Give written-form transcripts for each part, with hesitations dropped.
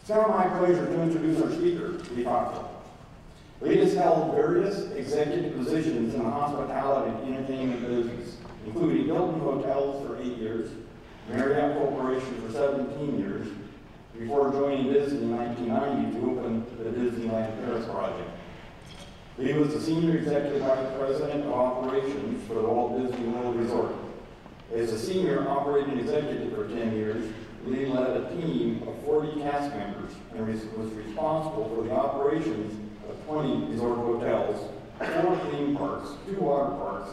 It's now my pleasure to introduce our speaker, Lee Cockrell. Lee has held various executive positions in the hospitality and entertainment business, including Hilton Hotels for 8 years, Marriott Corporation for 17 years, before joining Disney in 1990 to open the Disneyland Paris project. Lee was the Senior Executive Vice President of Operations for the Walt Disney World Resort. As a Senior Operating Executive for 10 years, Lee led a team of 40 cast members and was responsible for the operations of 20 resort hotels, 4 theme parks, 2 water parks,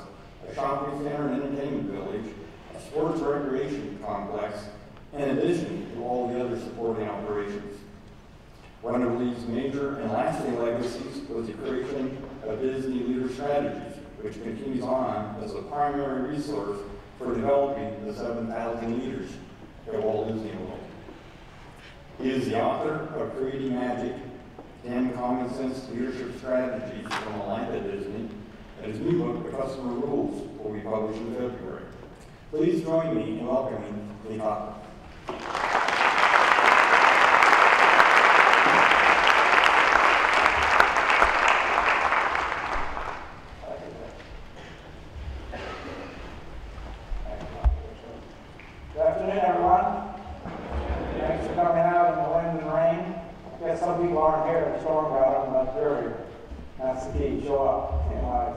a shopping center and entertainment village, a sports recreation complex, in addition to all the other supporting operations. One of Lee's major and lasting legacies was the creation of Disney Leader Strategies, which continues on as a primary resource for developing the 7,000 leaders at Walt Disney World. He is the author of Creating Magic, 10 Common Sense Leadership Strategies from a Life at Disney, and his new book, The Customer Rules, will be published in February. Please join me in welcoming Lee Cockrell. Good afternoon, everyone. Thanks for coming out in the wind and rain. I guess some people aren't here. The storm got them, but they're here. That's the key. Show up in life.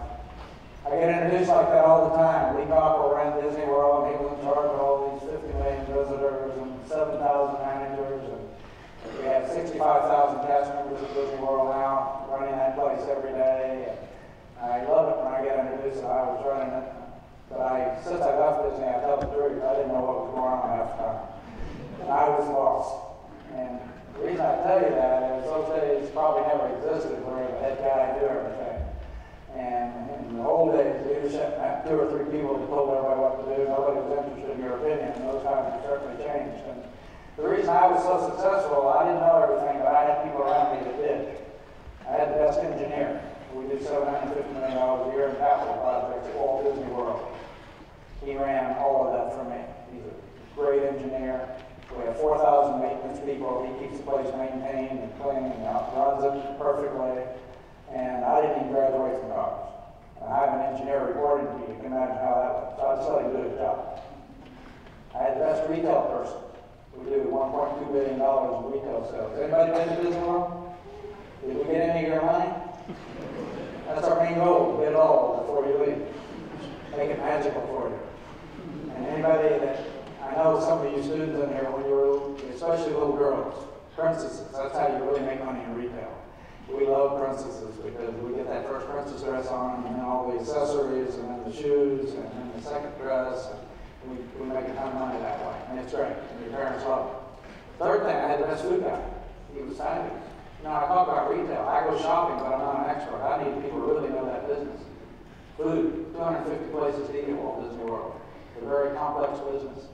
I get introduced like that all the time. Lee Cockerell ran Disney World, and he was in charge of all these 50 million visitors and 7,000 managers. And we have 65,000 cast members at Disney World now, running that place every day. And I love it when I get introduced that I was running it. But since I left Disney, I tell the truth, I didn't know what was going on half the time. And I was lost. And the reason I tell you that is those days probably never existed where the head guy knew everything. And in the old days, leadership had 2 or 3 people that told everybody what to do. Nobody was interested in your opinion. And those times have certainly changed. And the reason I was so successful, I didn't know everything, but I had people around me that did. I had the best engineer. We did $750 million a year in capital projects at Walt Disney World. He ran all of that for me. He's a great engineer. We have 4,000 maintenance people. He keeps the place maintained and clean and runs it perfectly. And I didn't even graduate from college. And I have an engineer reporting to me. You can imagine how that went. So I just let him do his job. I had the best retail person. We do $1.2 billion in retail sales. Anybody been to Disney World? Did we get any of your money? That's our main goal, get it all before you leave. Make it magical for you. And anybody that, I know some of you students in here, when you were, especially little girls, princesses, that's how you really make money in retail. We love princesses because we get that first princess dress on, and then all the accessories, and then the shoes, and then the second dress, and we make a ton of money that way. And it's great, and your parents love it. Third thing, I had the best food guy. He was fabulous. You know, I talk about retail. I go shopping, but I'm not an expert. I need people to really know that business. Food, 250 places to eat at Walt Disney World. It's a very complex business,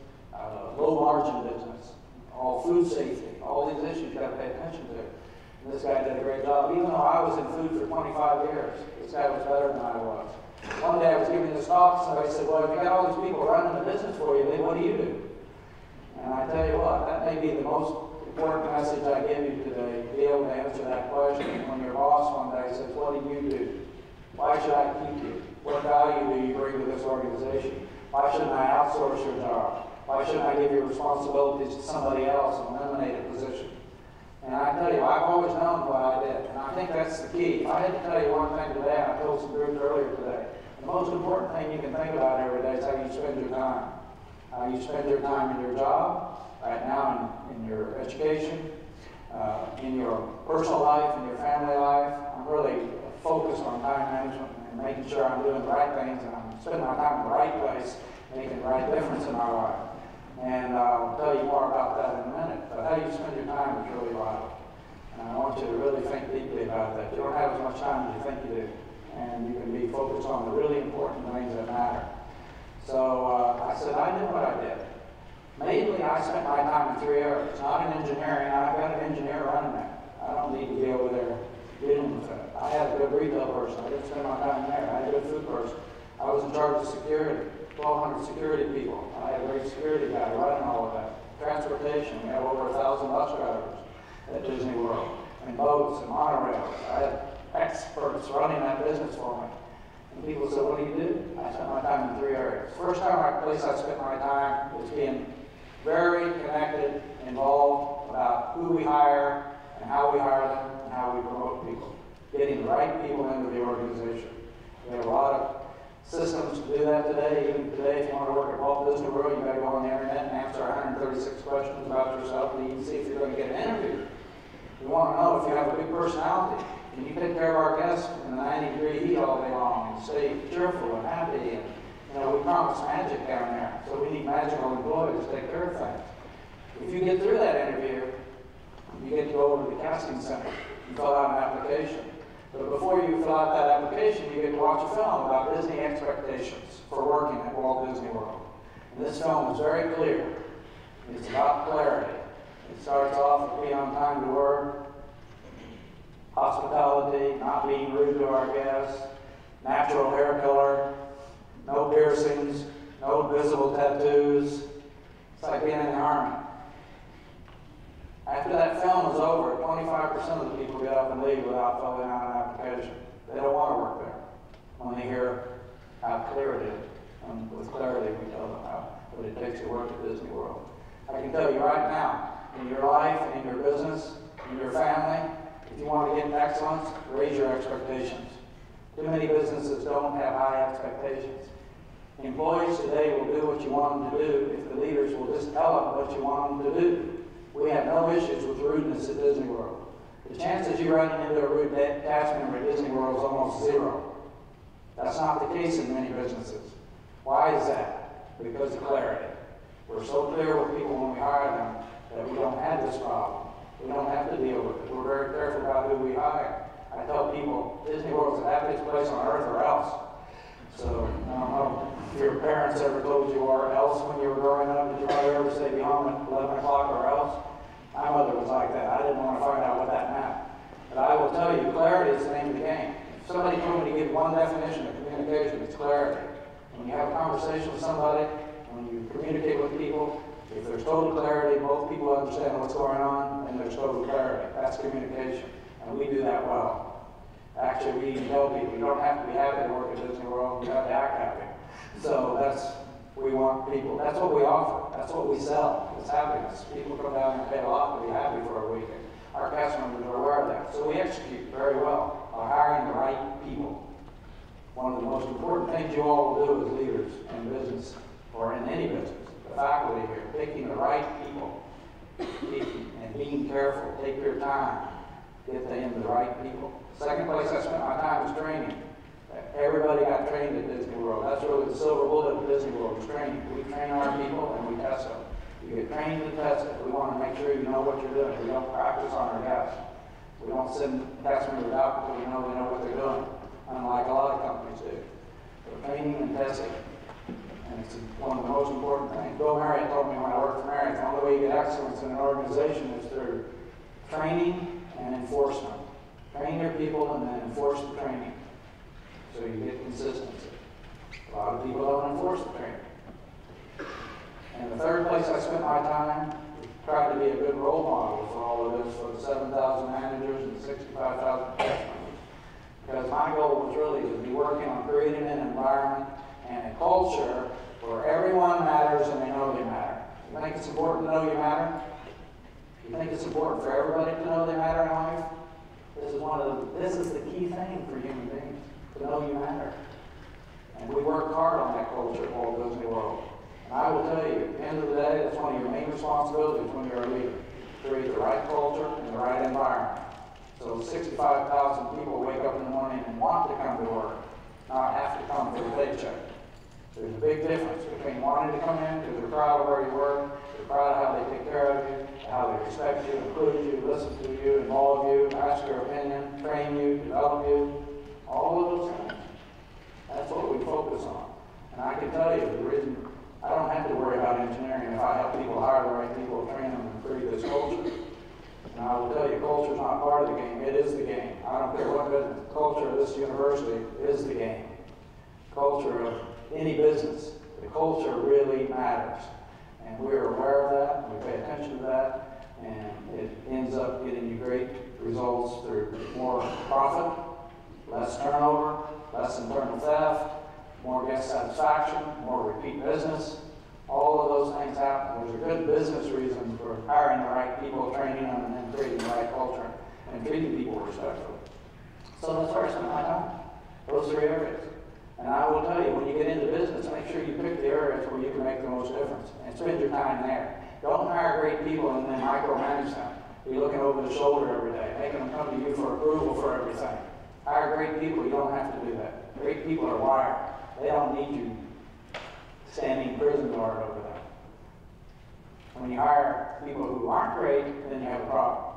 low margin business, all food safety, all these issues you got to pay attention to. And this guy did a great job. Even though I was in food for 25 years, this guy was better than I was. One day I was giving this talk, somebody said, well, if you got all these people running the business for you, then what do you do? And I tell you what, that may be the most important message I give you today, to be able to answer that question. When your boss one day says, what do you do? Why should I keep you? What value do you bring to this organization? Why shouldn't I outsource your job? Why shouldn't I give your responsibilities to somebody else and eliminate a position? And I tell you, I've always known what I did, and I think that's the key. If I had to tell you one thing today, I told some groups earlier today, the most important thing you can think about every day is how you spend your time. How you spend your time in your job, right now in your education, in your personal life, in your family life. I'm really focused on time management and making sure I'm doing the right things and I'm spending my time in the right place, making the right difference in my life. And I'll tell you more about that in a minute. But how you spend your time is really vital. And I want you to really think deeply about that. You don't have as much time as you think you do. And you can be focused on the really important things that matter. So I said, I did what I did. Mainly, I spent my time in 3 areas. Not in engineering. I've got an engineer running that. I don't need to be over there dealing with that. I had a good retail person. I didn't spend my time there. I had a good food person. I was in charge of security. 1,200 security people. I had a great security guy running all of that. Transportation. We have over 1,000 bus drivers. at Disney World, and boats and monorails. I had experts running that business for me. And people said, what do you do? I spent my time in 3 areas. First place I spent my time was being very connected, involved about who we hire and how we hire them and how we promote people. Getting the right people into the organization. We have a lot of systems to do that today. Even today, if you want to work at Walt Disney World, you've got to go on the internet and answer 136 questions about yourself and even see if you're going to get an interview. We want to know if you have a big personality. Can you take care of our guests in the 90-degree heat all day long and stay cheerful and happy? And, we promise magic down there, so we need magical employees to take care of things. If you get through that interview, you get to go over to the casting center and fill out an application. But before you fill out that application, you get to watch a film about Disney expectations for working at Walt Disney World. And this film is very clear. It's about clarity. It starts off with being on time to work, hospitality, not being rude to our guests, natural hair color, no piercings, no visible tattoos. It's like being in the Army. After that film is over, 25% of the people get up and leave without filling out an application. They don't want to work there when they hear how clear it is. And with clarity, we tell them what it takes to work at Disney World. I can tell you right now, in your life, in your business, in your family, if you want to get excellence, raise your expectations. Too many businesses don't have high expectations. Employees today will do what you want them to do if the leaders will just tell them what you want them to do. We have no issues with rudeness at Disney World. The chances you running into a rude cast member at Disney World is almost 0. That's not the case in many businesses. Why is that? Because of clarity. We're so clear with people when we hire them that we don't have this problem. We don't have to deal with it. We're very careful about who we hire. I tell people, Disney World's the happiest place on earth or else. So, I don't know if your parents ever told you or else when you were growing up. Did your mother ever say be home at 11 o'clock or else? My mother was like that. I didn't want to find out what that meant. But I will tell you, clarity is the name of the game. If somebody told me to give one definition of communication, it's clarity. When you have a conversation with somebody, when you communicate with people, if there's total clarity, both people understand what's going on, and there's total clarity. That's communication. And we do that well. Actually, we even tell people you don't have to be happy to work at Disney World, you have to act happy. So we want people, that's what we offer, that's what we sell, it's happiness. People come down and pay a lot to be happy for a weekend. Our cast members are aware of that. So we execute very well by hiring the right people. One of the most important things you all will do as leaders in business, or in any business, the faculty here, picking the right people, and being careful, take your time, get in the right people. Second place I spent my time was training. Everybody got trained at Disney World. That's really the silver bullet of Disney World, is training. We train our people and we test them. You get trained and tested. We want to make sure you know what you're doing. We don't practice on our guests. We don't send cast members out because we know they know what they're doing, unlike a lot of companies do. So training and testing. And it's one of the most important things. Bill Marriott told me when I worked for Marriott, the only way you get excellence in an organization is through training and enforcement. Train your people and then enforce the training. So you get consistency. A lot of people don't enforce the training. And the third place I spent my time, tried to be a good role model for all of this, for the 7,000 managers and the 65,000 cast members. Because my goal was really to be working on creating an environment and a culture where everyone matters and they know they matter. You think it's important to know you matter? You think it's important for everybody to know they matter in life? This is the key thing for human beings, to know you matter. And we work hard on that culture at Walt Disney World. And I will tell you, at the end of the day, that's one of your main responsibilities when you're a leader, to create the right culture and the right environment. So 65,000 people wake up in the morning and want to come to work, not have to come for the paycheck. There's a big difference between wanting to come in because they're proud of where you work, they're proud of how they take care of you, how they respect you, include you, listen to you, involve you, ask your opinion, train you, develop you, all of those things. That's what we focus on. And I can tell you the reason I don't have to worry about engineering if I help people hire the right people, train them, and create this culture. And I will tell you, culture is not part of the game, it is the game. I don't care what business, the culture of this university is the game. Culture of any business, the culture really matters. And we're aware of that, we pay attention to that. and it ends up getting you great results through more profit, less turnover, less internal theft, more guest satisfaction, more repeat business. All of those things happen. There's a good business reason for hiring the right people, training them, and then creating the right culture and treating people respectfully. So that's where I spend my time, those three areas. And I will tell you, when you get into business, make sure you pick the areas where you can make the most difference and spend your time there. Don't hire great people and then micromanage them. Be looking over the shoulder every day, making them come to you for approval for everything. Hire great people, you don't have to do that. Great people are wired. They don't need you standing prison guard over them. When you hire people who aren't great, then you have a problem.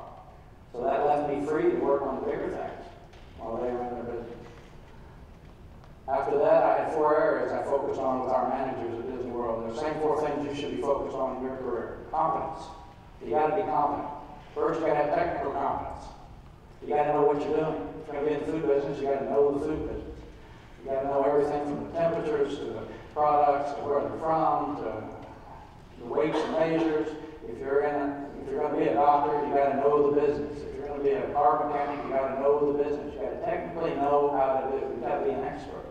So that left me free to work on the bigger things while they were in their business. After that, I had 4 areas I focused on with our managers at Disney World. And the same 4 things you should be focused on in your career. Competence. You got to be competent. First, you got to have technical competence. You got to know what you're doing. If you're going to be in the food business, you got to know the food business. You got to know everything from the temperatures to the products, to where they're from, to the weights and measures. If you're going to be a doctor, you got to know the business. If you're going to be a car mechanic, you got to know the business. You got to technically know how to do it. You got to be an expert.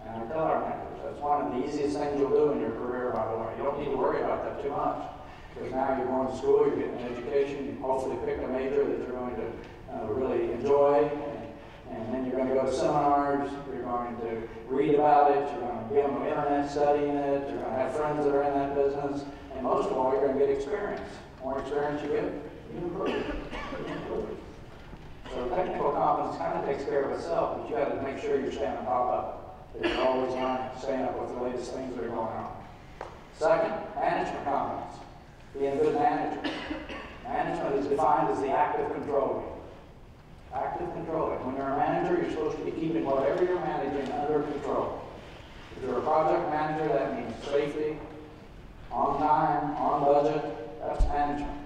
And I tell our members, that's one of the easiest things you'll do in your career, by the way. You don't need to worry about that too much. Because now you're going to school, you're getting an education, you hopefully pick a major that you're going to really enjoy. And then you're going to go to seminars, you're going to read about it, you're going to be on the internet studying it, you're going to have friends that are in that business, and most of all, you're going to get experience. The more experience you get, you improve. You improve. So technical competence kind of takes care of itself, but you got to make sure you're staying on top of it. That you're always learning, staying up with the latest things that are going on. Second, management competence. Being a good manager. Management is defined as the act of controlling. Active controlling. When you're a manager, you're supposed to be keeping whatever you're managing under control. If you're a project manager, that means safety, on time, on budget. That's management.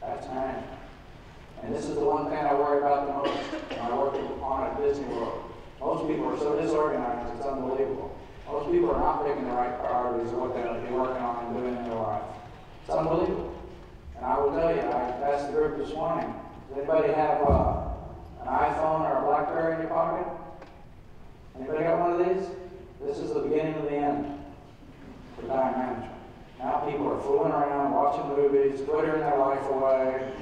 That's management. And this is the one thing I worry about the most when I work on at Disney World. Most people are so disorganized, it's unbelievable. Most people are not picking the right priorities of what they're going to be working on and doing in their life. It's unbelievable. And I will tell you, I asked the group this morning, does anybody have an iPhone or a BlackBerry in your pocket? Anybody got one of these? This is the beginning of the end for time management. Now people are fooling around, watching movies, Twittering their life away,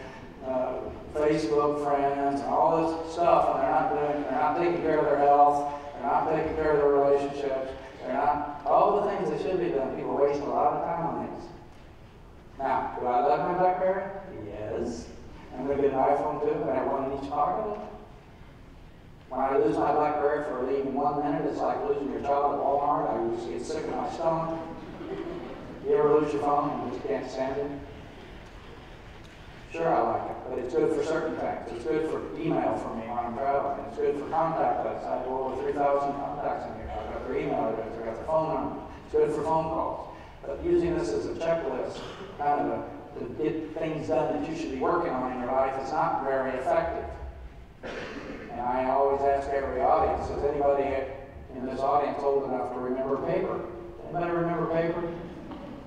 Facebook friends, and all this stuff, and they're not taking care of their health, they're not taking care of their relationships, they're not, all the things that should be done. People waste a lot of time on these. Now, do I love my BlackBerry? Yes. I'm going to get an iPhone too, but I have one in each pocket. When I lose my BlackBerry for even 1 minute, it's like losing your child at Walmart. I just get sick in my stomach. You ever lose your phone and just can't stand it? Sure, I like it, but it's good for certain things. It's good for email for me when I'm traveling. It's good for contact us. I have over 3,000 contacts in here. I've got their email address, I've got their phone number. It's good for phone calls. But using this as a checklist, kind of to get things done that you should be working on in your life, is not very effective. And I always ask every audience, is anybody in this audience old enough to remember paper? Anybody remember paper?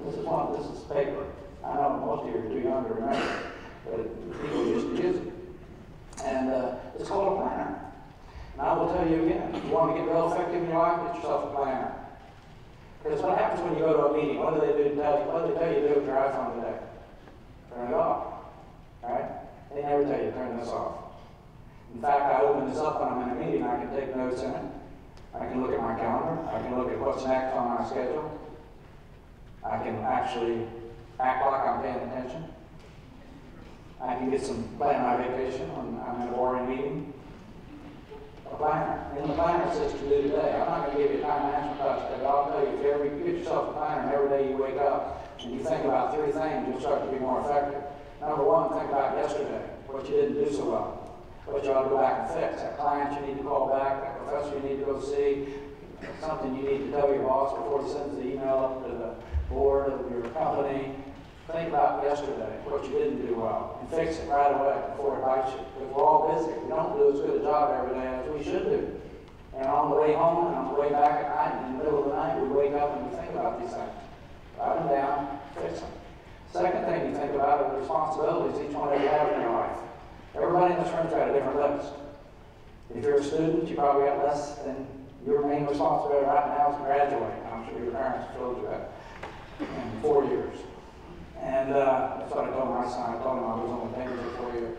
This is paper. I know most of you are too young to remember, but people used to use it. And it's called a planner. And I will tell you again, if you want to get real effective in your life, get yourself a planner. Because what happens when you go to a meeting? What do they do to tell you? What do they tell you to do with your iPhone today? Turn it off. Right? They never tell you to turn this off. In fact, I open this up when I'm in a meeting. I can take notes in it. I can look at my calendar. I can look at what's next on my schedule. I can actually act like I'm paying attention. I can get some plan my vacation when I'm in a boring meeting. A planner. In the planner says to do today. I'm not going to give you a time management class today, but I'll tell you, if you ever get yourself a planner and every day you wake up and you think about 3 things, you'll start to be more effective. Number 1, think about yesterday, what you didn't do so well, what you ought to go back and fix. That client you need to call back, that professor you need to go see, something you need to tell your boss before he sends the email up to the board of your company. Think about yesterday, what you didn't do well, and fix it right away before it bites you. Because we're all busy. We don't do as good a job every day as we should do. And on the way home and on the way back at night, in the middle of the night, we wake up and we think about these things. Write them down, fix them. Second thing you think about are the responsibilities each one of you have in your life. Everybody in this room's got a different list. If you're a student, you probably got less than your main responsibility right now is to graduate. I'm sure your parents told you that in 4 years. And that's what I told my son. I told him I was only paying for 4 years.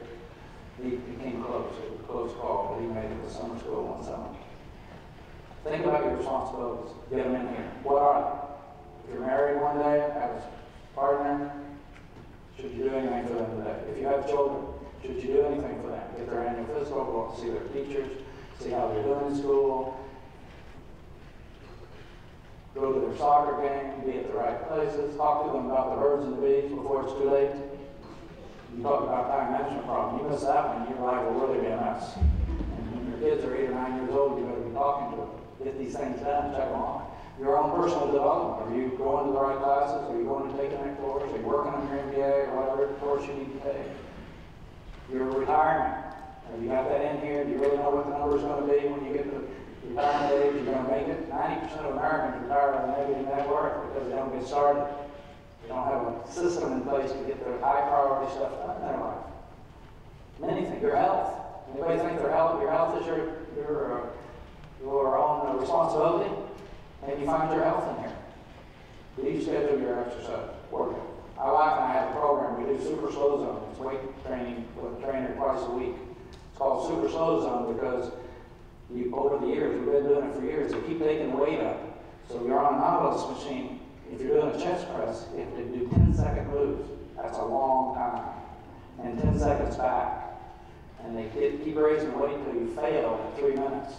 He came close. It was a close call, but he made it to summer school one summer. Think about your responsibilities. Get them in here. What are they? If you're married one day, have a partner, should you do anything for them today? If you have children, should you do anything for them? Get their annual physical, go out and see their teachers, see how they're doing in school, go to their soccer game, be at the right places, talk to them about the birds and the bees before it's too late. You talk about time management problem. You miss that one, your life will really be a mess. And when your kids are 8 or 9 years old, you better be talking to them. Get these things done, check them off. Your own personal development. Are you going to the right classes? Are you going to take an course? Are you working on your MBA or whatever course you need to take? Your retirement. Have you got that in here? Do you really know what the number is going to be when you get to retirement age? You're going to make it? 90% of Americans retire with a negative net worth because they don't get started. They don't have a system in place to get their high priority stuff done in their life. Many think your health. Anybody think your health is your own responsibility? Maybe find your health in here. Do you schedule your exercise? Workout. My wife and I have a program. We do super slow zone. It's weight training with a trainer twice a week. It's called super slow zone because over the years, we've been doing it for years, they keep taking the weight up. So you're on an Nautilus machine. If you're doing a chest press, you have to do 10-second moves. That's a long time. And 10 seconds back. And they keep raising the weight until you fail at 3 minutes.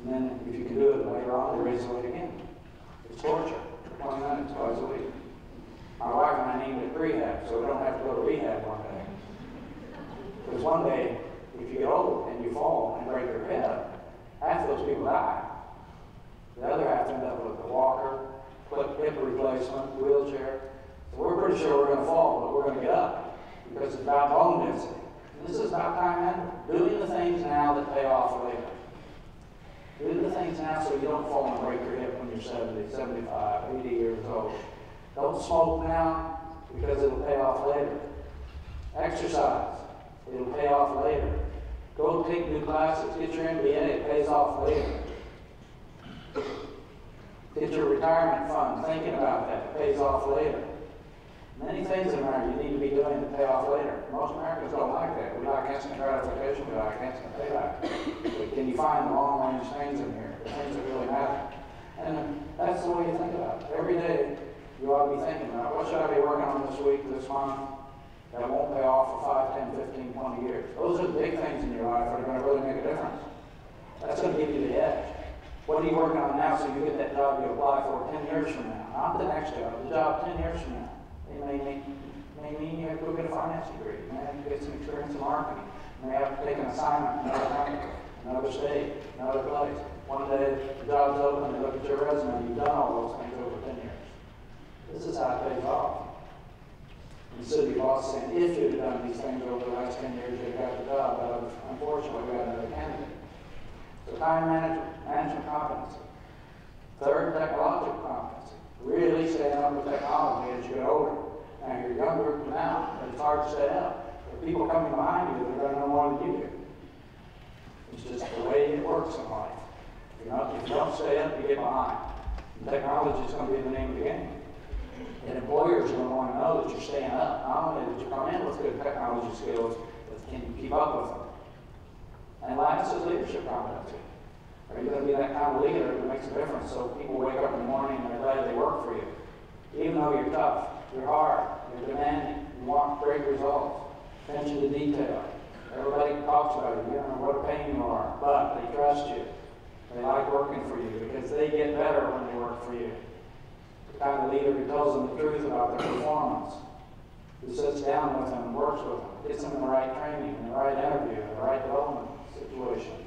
And then if you can do it later on, they raise the weight again. It's torture for 20 minutes twice a week. My wife and I named it rehab, so we don't have to go to rehab one day. Because one day, if you get old and you fall and break your hip, half those people die. The other half end up with a walker, hip replacement, wheelchair. So we're pretty sure we're going to fall, but we're going to get up because it's about bone density. And this is about time management. Doing the things now that pay off later. Do the things now so you don't fall and break your hip when you're 70, 75, 80 years old. Don't smoke now because it'll pay off later. Exercise. It'll pay off later. Go take new classes. Get your MBA. It pays off later. Get your retirement fund. Thinking about that. It pays off later. Many things in America you need to be doing to pay off later. Most Americans don't like that. We like instant gratification. We like instant payback. But can you find the long-range things in here? The things that really matter. And that's the way you think about it. Every day, you ought to be thinking about what should I be working on this week, this month, that won't pay off for 5, 10, 15, 20 years. Those are the big things in your life that are going to really make a difference. That's going to give you the edge. What are you working on now so you get that job you apply for 10 years from now? Not the next job, the job 10 years from now. It may mean you have to go get a finance degree. You may have to get some experience in marketing. You may have to take an assignment in another country, another state, another place. One day, the job's open, they look at your resume, you've done all those things over 10 years. This is how it pays off. Instead of your boss saying, if you'd have done these things over the last 10 years, you'd have got the job, but unfortunately, we got another candidate. So time management competency. Third, technological competency. Really staying up with technology as you get older. Now, you're younger now, but it's hard to stay up. There are people coming behind you that are going to know more than you do. It's just the way it works in life. If you don't stay up, you get behind. And technology is going to be the name of the game. And employers are going to want to know that you're staying up. Not only that you come in with good technology skills, but can you keep up with them? And last is leadership competency. Are you going to be that kind of leader that makes a difference so people wake up in the morning and they're glad they work for you? Even though you're tough, you're hard, you're demanding, you want great results, attention to detail. Everybody talks about you, know what a pain you are, but they trust you. They like working for you because they get better when they work for you. The kind of leader who tells them the truth about their performance, who sits down with them and works with them, gets them in the right training, in the right interview, in the right development situations.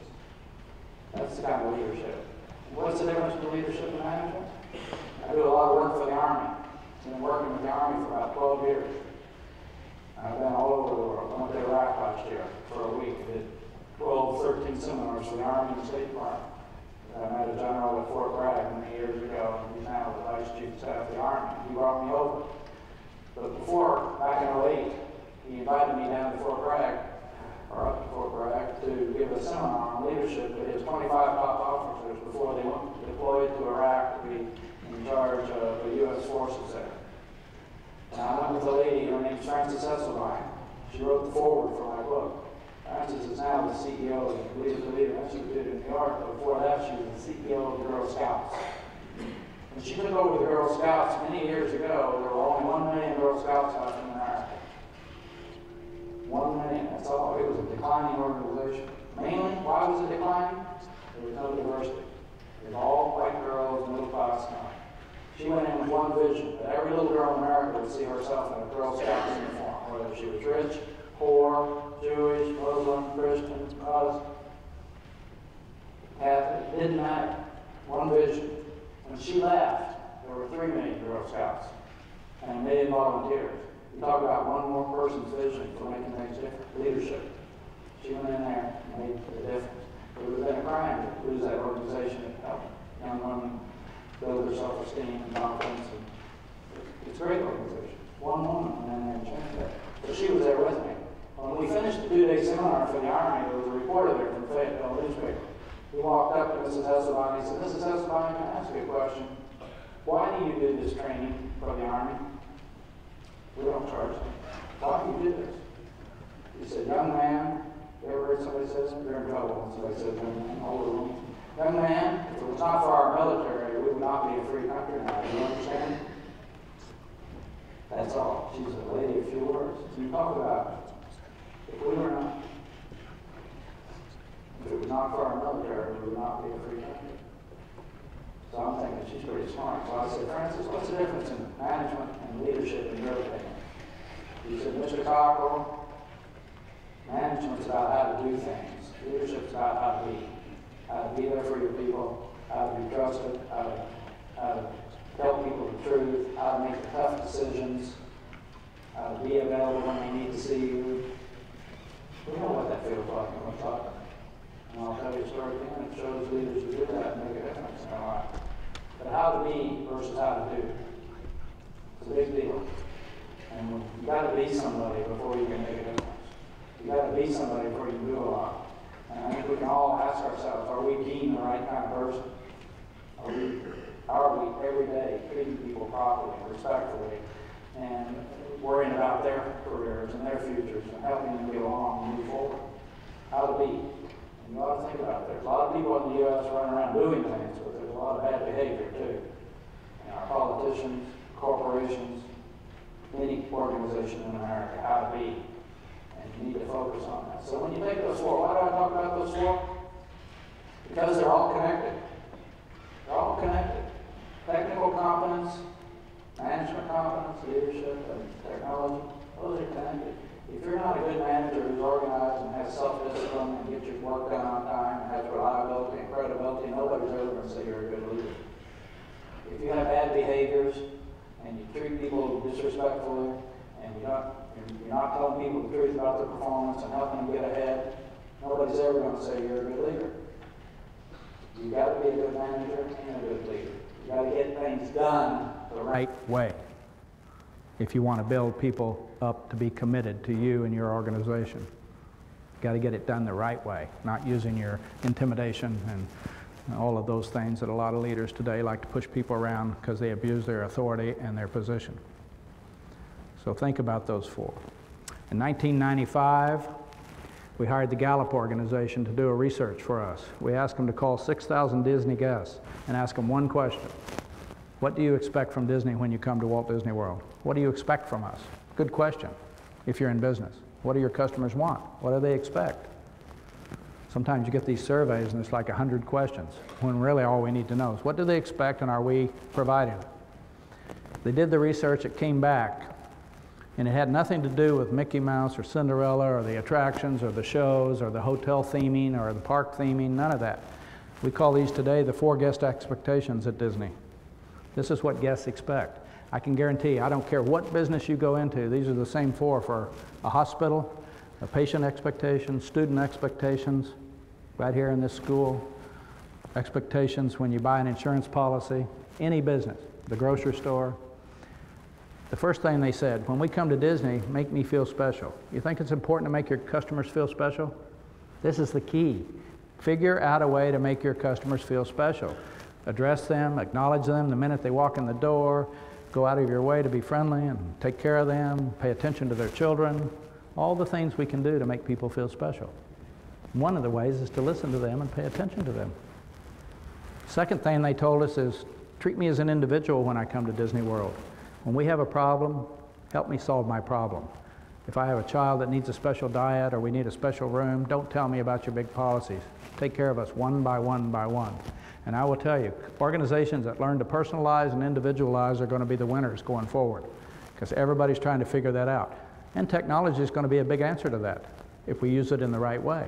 That's the kind of leadership. What's the difference between leadership and management? I do a lot of work for the Army. I've been working with the Army for about 12 years. I've been all over the world. I went to Iraq last year for a week. I did 12, 13 seminars for the Army and the State Department. I met a general at Fort Bragg many years ago, and he's now the Vice Chief of Staff of the Army. He brought me over. But before, back in '08, he invited me down to Fort Bragg, or up to Fort Bragg, to give a seminar on leadership to his 25 top officers before they went deployed to Iraq to be in charge of the U.S. forces there. And I went with a lady, her name's Frances Hesselbein. She wrote the foreword for my book. Frances is now the CEO of Leader to Leader Institute in New York. Before that, she was the CEO of the Girl Scouts. When she took over the Girl Scouts many years ago, there were only 1 million Girl Scouts left in America. 1 million, that's all. It was a declining organization. Mainly, why was it declining? There was no diversity. It was all white girls, middle class now. She went in with one vision, that every little girl in America would see herself in a Girl Scout uniform, whether she was rich, poor, Jewish, Muslim, Christian, Catholic, it didn't matter. One vision. When she left, there were 3 million Girl Scouts and 1 million volunteers. You talk about one more person's vision for making things different. Leadership. She went in there and made the difference. It would have been a crime to lose that organization and help young women build their self-esteem and confidence. And it's a great organization. One woman went in there and changed that. So she was there with me. When we finished the 2-day seminar for the Army, there was a reporter there from the Fayetteville newspaper. He walked up to Mrs. Hesselbein. He said, "Mrs. Hesselbein, can I ask you a question? Why do you do this training for the Army? We don't charge them. Why do you do this?" He said, "Young man," you ever heard somebody say that? You're in trouble when somebody says young man, older woman. "Young man, if it was not for our military, we would not be a free country now. Do you understand?" That's all. She's a lady of few words. You talk about it. If we were not, if it was not for our military, we would not be a free country. So I'm thinking she's pretty smart. So I said, "Frances, what's the difference in management and leadership in your opinion?" He said, "Mr. Cockrell, management's about how to do things. Leadership's about how to be there for your people, how to be trusted, how to tell people the truth, how to make the tough decisions, how to be available when they need to see you." We know what that feels like when we're talking. And I'll tell you a story again. It shows leaders who do that and make a difference in their life. But how to be versus how to do. It's a big deal. And you got to be somebody before you can make a difference. You got to be somebody before you can do a lot. And I think we can all ask ourselves, are we being the right kind of person? Are we every day treating people properly and respectfully and worrying about their careers and their futures and helping them get along and move forward? How to be. And you ought to think about it. There's a lot of people in the U.S. running around doing things, but there's a lot of bad behavior too. And our politicians, corporations, any organization in America, how to be. And you need to focus on that. So when you take those 4, why do I talk about those 4? Because they're all connected. They're all connected. Technical competence, management competence, leadership, and technology, those are connected. If you're not a good manager who's organized and has self-discipline and gets your work done on time and has reliability and credibility, nobody's ever going to say you're a good leader. If you have bad behaviors and you treat people disrespectfully and you're not telling people the truth about their performance and helping them get ahead, nobody's ever going to say you're a good leader. You've got to be a good manager and a good leader. You've got to get things done the right way if you want to build people up to be committed to you and your organization. You've got to get it done the right way, not using your intimidation and all of those things that a lot of leaders today like to push people around because they abuse their authority and their position. So think about those 4. In 1995, we hired the Gallup organization to do a research for us. We asked them to call 6,000 Disney guests and ask them one question. What do you expect from Disney when you come to Walt Disney World? What do you expect from us? Good question if you're in business. What do your customers want? What do they expect? Sometimes you get these surveys and it's like 100 questions, when really all we need to know is what do they expect and are we providing it? They did the research, it came back, and it had nothing to do with Mickey Mouse or Cinderella or the attractions or the shows or the hotel theming or the park theming, none of that. We call these today the 4 guest expectations at Disney. This is what guests expect. I can guarantee you, I don't care what business you go into, these are the same 4 for a hospital, a patient expectations, student expectations, right here in this school, expectations when you buy an insurance policy, any business, the grocery store. The first thing they said, when we come to Disney, make me feel special. You think it's important to make your customers feel special? This is the key. Figure out a way to make your customers feel special. Address them, acknowledge them the minute they walk in the door, go out of your way to be friendly and take care of them, pay attention to their children, all the things we can do to make people feel special. One of the ways is to listen to them and pay attention to them. Second thing they told us is, treat me as an individual when I come to Disney World. When we have a problem, help me solve my problem. If I have a child that needs a special diet or we need a special room, don't tell me about your big policies. Take care of us one by one by one. And I will tell you, organizations that learn to personalize and individualize are going to be the winners going forward, because everybody's trying to figure that out. And technology is going to be a big answer to that if we use it in the right way.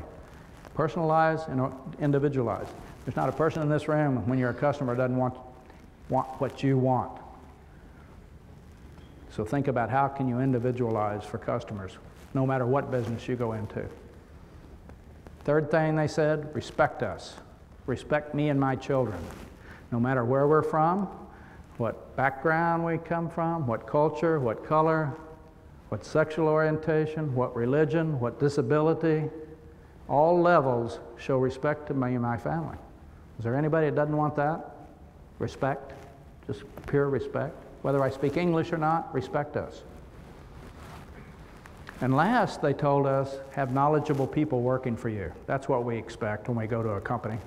Personalize and individualize. There's not a person in this room, when you're a customer, doesn't want what you want. So think about how can you individualize for customers, no matter what business you go into. Third thing they said, respect us. Respect me and my children. No matter where we're from, what background we come from, what culture, what color, what sexual orientation, what religion, what disability, all levels show respect to me and my family. Is there anybody that doesn't want that? Respect, just pure respect. Whether I speak English or not, respect us. And last, they told us, have knowledgeable people working for you. That's what we expect when we go to a company.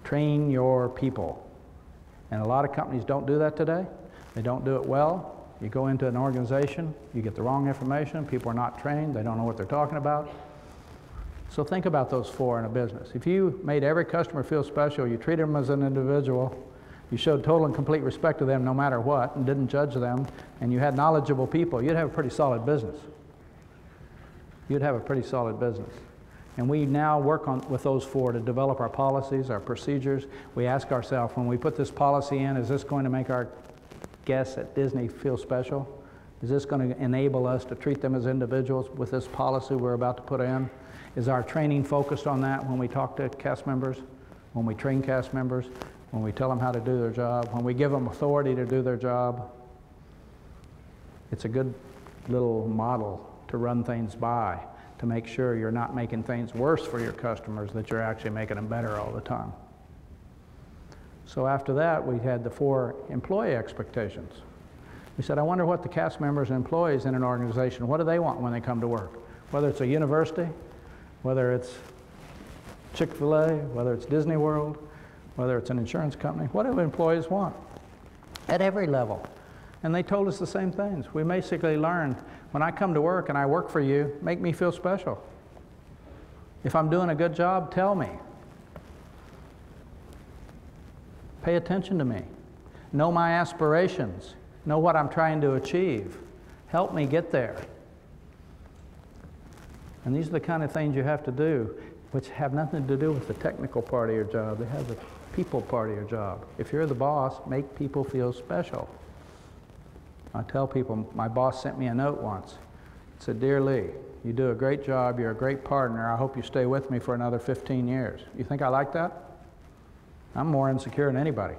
Train your people. And a lot of companies don't do that today. They don't do it well. You go into an organization, you get the wrong information, people are not trained, they don't know what they're talking about. So think about those four in a business. If you made every customer feel special, you treated them as an individual, you showed total and complete respect to them no matter what, and didn't judge them, and you had knowledgeable people, you'd have a pretty solid business. You'd have a pretty solid business. And we now work with those four to develop our policies, our procedures. We ask ourselves, when we put this policy in, is this going to make our guests at Disney feel special? Is this going to enable us to treat them as individuals with this policy we're about to put in? Is our training focused on that when we talk to cast members, when we train cast members, when we tell them how to do their job, when we give them authority to do their job? It's a good little model to run things by, to make sure you're not making things worse for your customers, that you're actually making them better all the time. So after that, we had the four employee expectations. We said, I wonder what the cast members and employees in an organization, what do they want when they come to work? Whether it's a university, whether it's Chick-fil-A, whether it's Disney World, whether it's an insurance company, what do employees want? At every level. And they told us the same things. We basically learned, when I come to work and I work for you, make me feel special. If I'm doing a good job, tell me. Pay attention to me. Know my aspirations. Know what I'm trying to achieve. Help me get there. And these are the kind of things you have to do, which have nothing to do with the technical part of your job. They have the people part of your job. If you're the boss, make people feel special. I tell people, my boss sent me a note once. It said, Dear Lee, you do a great job, you're a great partner, I hope you stay with me for another 15 years. You think I like that? I'm more insecure than anybody.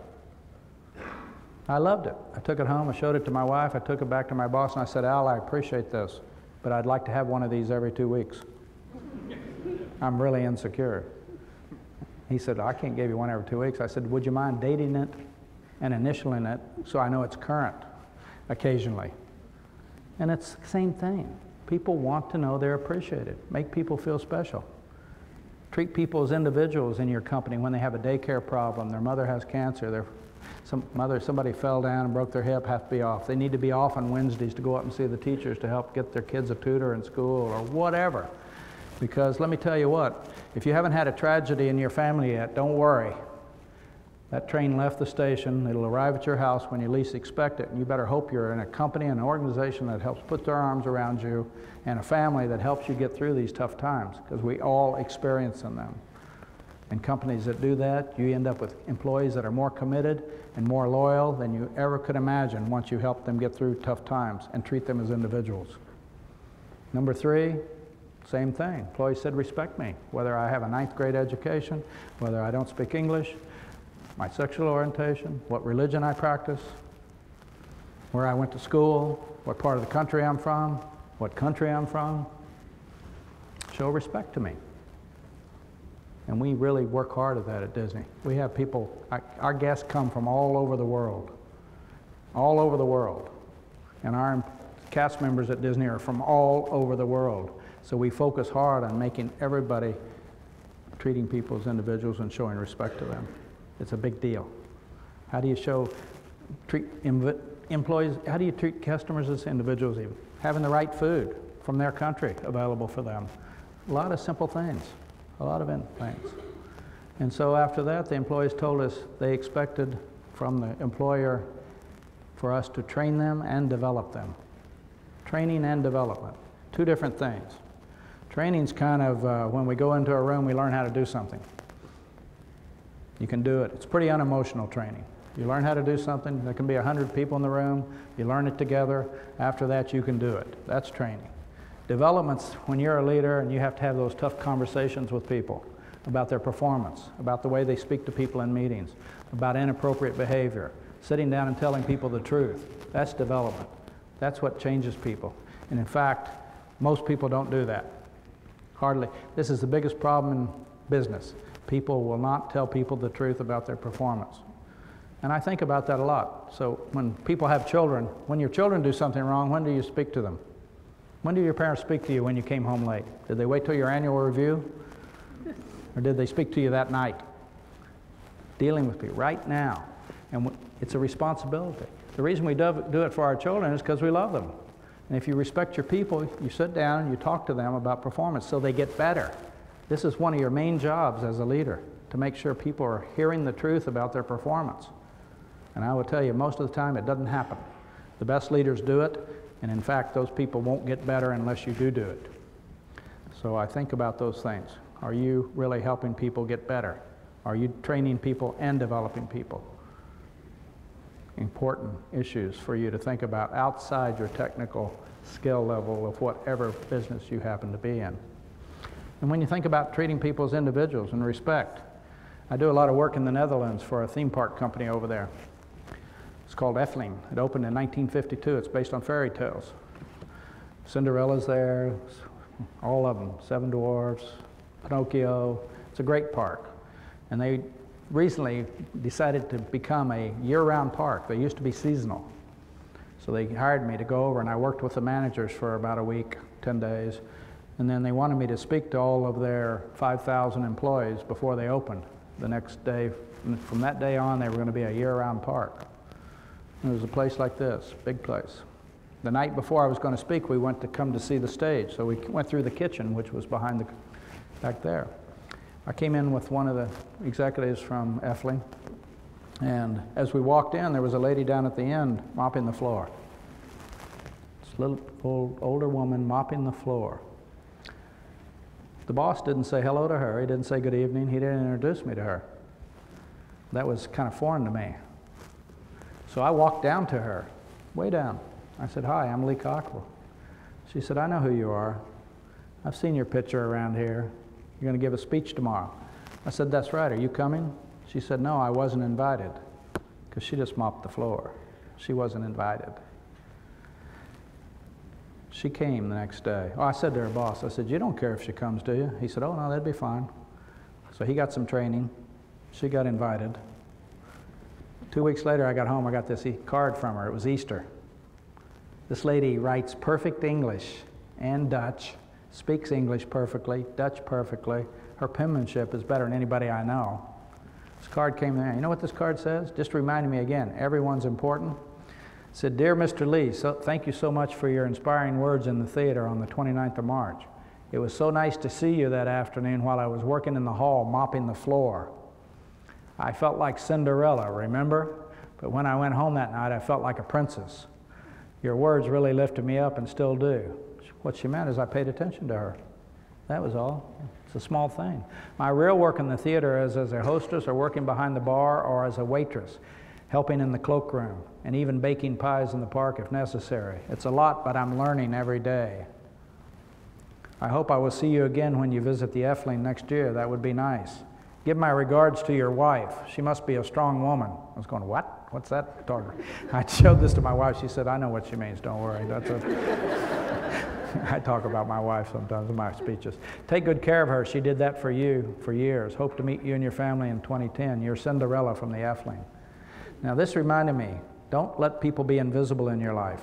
I loved it. I took it home, I showed it to my wife, I took it back to my boss, and I said, Al, I appreciate this, but I'd like to have one of these every 2 weeks. I'm really insecure. He said, I can't give you one every 2 weeks. I said, would you mind dating it and initialing it so I know it's current occasionally? And it's the same thing. People want to know they're appreciated. Make people feel special. Treat people as individuals in your company when they have a daycare problem, their mother has cancer, somebody fell down and broke their hip, have to be off. They need to be off on Wednesdays to go up and see the teachers to help get their kids a tutor in school or whatever. Because let me tell you what, if you haven't had a tragedy in your family yet, don't worry. That train left the station, it'll arrive at your house when you least expect it, and you better hope you're in a company, an organization that helps put their arms around you, and a family that helps you get through these tough times, because we all experience them. And companies that do that, you end up with employees that are more committed and more loyal than you ever could imagine once you help them get through tough times and treat them as individuals. Number 3, same thing. Employees said, respect me, whether I have a 9th grade education, whether I don't speak English, my sexual orientation, what religion I practice. where I went to school, what part of the country I'm from, what country I'm from. Show respect to me. And we really work hard at that at Disney. We have people, our guests come from all over the world. All over the world. And our cast members at Disney are from all over the world. So we focus hard on making everybody, treating people as individuals and showing respect to them. It's a big deal. How do you treat employees, how do you treat customers as individuals even? Having the right food from their country available for them. A lot of simple things, a lot of things. And so after that, the employees told us they expected from the employer for us to train them and develop them. Training and development, two different things. Training's kind of when we go into a room, we learn how to do something. You can do it. It's pretty unemotional training. You learn how to do something, there can be 100 people in the room, you learn it together, after that you can do it. That's training. Development's when you're a leader and you have to have those tough conversations with people about their performance, about the way they speak to people in meetings, about inappropriate behavior, sitting down and telling people the truth. That's development. That's what changes people. And in fact, most people don't do that. Hardly. This is the biggest problem in business. People will not tell people the truth about their performance. And I think about that a lot. So when people have children, when your children do something wrong, when do you speak to them? When did your parents speak to you when you came home late? Did they wait till your annual review? Or did they speak to you that night? Dealing with people right now. And it's a responsibility. The reason we do it for our children is because we love them. And if you respect your people, you sit down and you talk to them about performance so they get better. This is one of your main jobs as a leader, to make sure people are hearing the truth about their performance. And I will tell you, most of the time it doesn't happen. The best leaders do it, and in fact, those people won't get better unless you do it. So I think about those things. Are you really helping people get better? Are you training people and developing people? Important issues for you to think about outside your technical skill level of whatever business you happen to be in. And when you think about treating people as individuals and respect, I do a lot of work in the Netherlands for a theme park company over there. It's called Efteling. It opened in 1952. It's based on fairy tales. Cinderella's there, all of them, Seven Dwarfs, Pinocchio. It's a great park. And they recently decided to become a year-round park. They used to be seasonal. So they hired me to go over, and I worked with the managers for about a week, 10 days. And then they wanted me to speak to all of their 5,000 employees before they opened the next day. And from that day on, they were going to be a year-round park. And it was a place like this, big place. The night before I was going to speak, we went to come to see the stage. So we went through the kitchen, which was behind back there. I came in with one of the executives from Efteling, and as we walked in, there was a lady down at the end mopping the floor. This little older woman mopping the floor. The boss didn't say hello to her. He didn't say good evening. He didn't introduce me to her. That was kind of foreign to me. So I walked down to her, way down. I said, "Hi, I'm Lee Cockrell." She said, "I know who you are. I've seen your picture around here. You're going to give a speech tomorrow." I said, "That's right. Are you coming?" She said, "No, I wasn't invited," because she just mopped the floor. She wasn't invited. She came the next day. Oh, I said to her boss, I said, "You don't care if she comes, do you?" He said, "Oh, no, that'd be fine." So he got some training. She got invited. 2 weeks later, I got home. I got this card from her. It was Easter. This lady writes perfect English and Dutch, speaks English perfectly, Dutch perfectly. Her penmanship is better than anybody I know. This card came there. You know what this card says? Just reminding me again, everyone's important. It said, "Dear Mr. Lee, thank you so much for your inspiring words in the theater on the 29th of March. It was so nice to see you that afternoon while I was working in the hall mopping the floor. I felt like Cinderella, remember? But when I went home that night, I felt like a princess. Your words really lifted me up and still do." What she meant is I paid attention to her. That was all. It's a small thing. My real work in the theater is as a hostess or working behind the bar or as a waitress, helping in the cloakroom, and even baking pies in the park if necessary. It's a lot, but I'm learning every day. I hope I will see you again when you visit the Efteling next year. That would be nice. Give my regards to your wife. She must be a strong woman. I was going, what? What's that talking? I showed this to my wife. She said, I know what she means. Don't worry. That's I talk about my wife sometimes in my speeches. Take good care of her. She did that for you for years. Hope to meet you and your family in 2010. You're Cinderella from the F-Lane. Now this reminded me, don't let people be invisible in your life.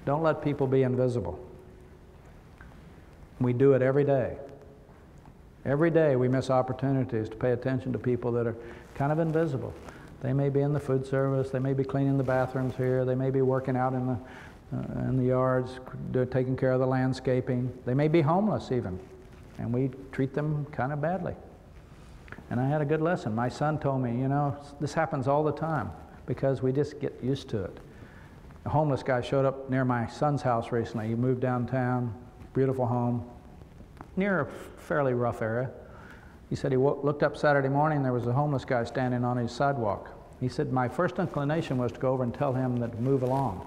Don't let people be invisible. We do it every day. Every day we miss opportunities to pay attention to people that are kind of invisible. They may be in the food service, they may be cleaning the bathrooms here, they may be working out in the yards, taking care of the landscaping. They may be homeless even, and we treat them kind of badly. And I had a good lesson. My son told me, you know, this happens all the time because we just get used to it. A homeless guy showed up near my son's house recently. He moved downtown, beautiful home, near a fairly rough area. He said he looked up Saturday morning, there was a homeless guy standing on his sidewalk. He said, my first inclination was to go over and tell him that to move along.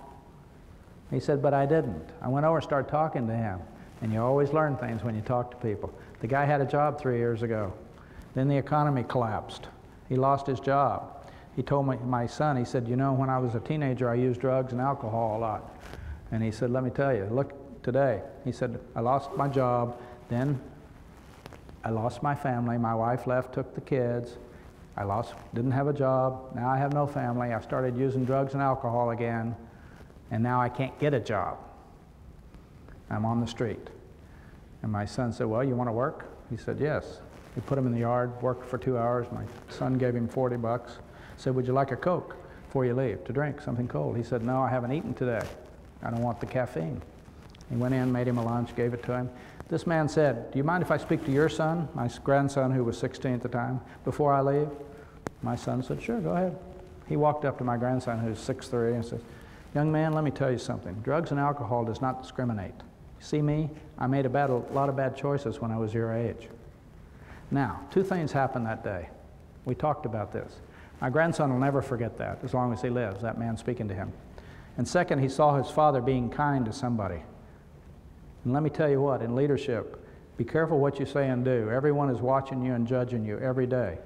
He said, but I didn't. I went over and started talking to him. And you always learn things when you talk to people. The guy had a job 3 years ago. Then the economy collapsed. He lost his job. He told my son, he said, you know, when I was a teenager, I used drugs and alcohol a lot. And he said, let me tell you, look, today, he said, I lost my job, then I lost my family. My wife left, took the kids. Didn't have a job. Now I have no family. I started using drugs and alcohol again, and now I can't get a job. I'm on the street. And my son said, well, you want to work? He said, yes. We put him in the yard, worked for 2 hours. My son gave him $40. Said, would you like a Coke before you leave, to drink something cold? He said, no, I haven't eaten today. I don't want the caffeine. He went in, made him a lunch, gave it to him. This man said, do you mind if I speak to your son, my grandson who was 16 at the time, before I leave? My son said, sure, go ahead. He walked up to my grandson who's 6'3" and says, young man, let me tell you something. Drugs and alcohol does not discriminate. See me? I made a lot of bad choices when I was your age. Now, 2 things happened that day. We talked about this. My grandson will never forget that as long as he lives, that man speaking to him. And second, he saw his father being kind to somebody. And let me tell you what, in leadership, be careful what you say and do. Everyone is watching you and judging you every day.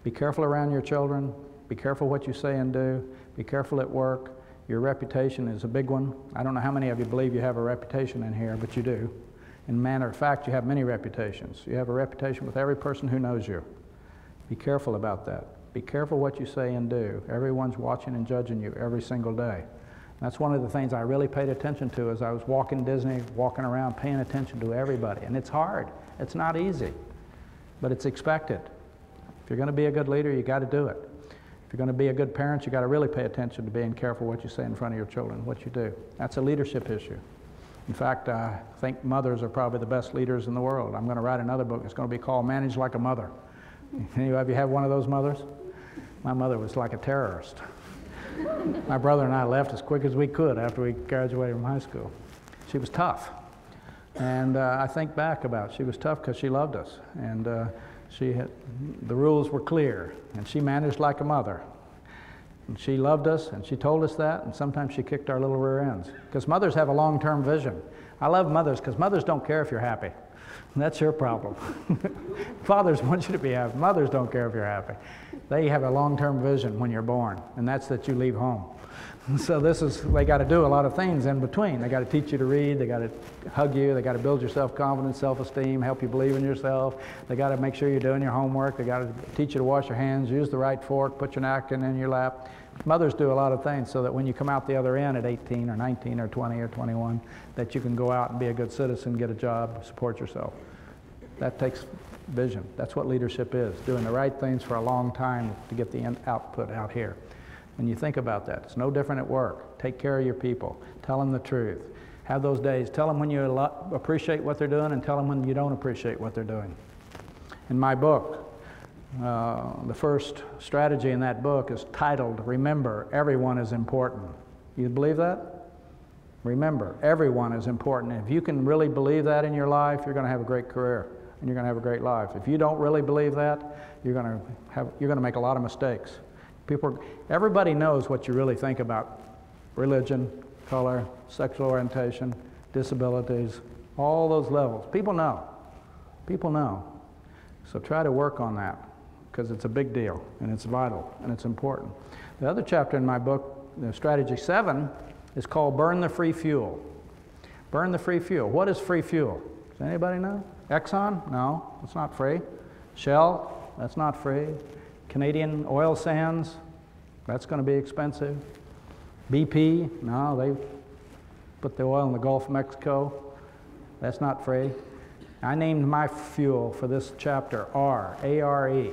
Be careful around your children. Be careful what you say and do. Be careful at work. Your reputation is a big one. I don't know how many of you believe you have a reputation in here, but you do. In matter of fact, you have many reputations. You have a reputation with every person who knows you. Be careful about that. Be careful what you say and do. Everyone's watching and judging you every single day. That's one of the things I really paid attention to as I was walking Disney, walking around, paying attention to everybody. And it's hard. It's not easy, but it's expected. If you're going to be a good leader, you got to do it. If you're going to be a good parent, you got to really pay attention to being careful what you say in front of your children, what you do. That's a leadership issue. In fact, I think mothers are probably the best leaders in the world. I'm going to write another book. It's going to be called Manage Like a Mother. Any of you have one of those mothers? My mother was like a terrorist. My brother and I left as quick as we could after we graduated from high school. She was tough. And I think back about it. She was tough because she loved us. And the rules were clear. And she managed like a mother. And she loved us, and she told us that, and sometimes she kicked our little rear ends. Because mothers have a long-term vision. I love mothers because mothers don't care if you're happy. And that's your problem. Fathers want you to be happy. Mothers don't care if you're happy. They have a long-term vision when you're born, and that's that you leave home. So they got to do a lot of things in between. They got to teach you to read, they got to hug you, they got to build your self-confidence, self-esteem, help you believe in yourself. They got to make sure you're doing your homework. They got to teach you to wash your hands, use the right fork, put your napkin in your lap. Mothers do a lot of things so that when you come out the other end at 18 or 19 or 20 or 21, that you can go out and be a good citizen, get a job, support yourself. That takes vision. That's what leadership is, doing the right things for a long time to get the end output out here. When you think about that, it's no different at work. Take care of your people. Tell them the truth. Have those days. Tell them when you appreciate what they're doing and tell them when you don't appreciate what they're doing. In my book, the first strategy in that book is titled, Remember, Everyone is Important. You believe that? Remember, everyone is important. If you can really believe that in your life, you're going to have a great career and you're going to have a great life. If you don't really believe that, you're going to make a lot of mistakes. Everybody knows what you really think about religion, color, sexual orientation, disabilities, all those levels. People know. People know. So try to work on that. because it's a big deal, and it's vital, and it's important. The other chapter in my book, Strategy 7, is called Burn the Free Fuel. Burn the free fuel. What is free fuel? Does anybody know? Exxon? No, it's not free. Shell? That's not free. Canadian oil sands? That's going to be expensive. BP? No, they put the oil in the Gulf of Mexico. That's not free. I named my fuel for this chapter R, A-R-E.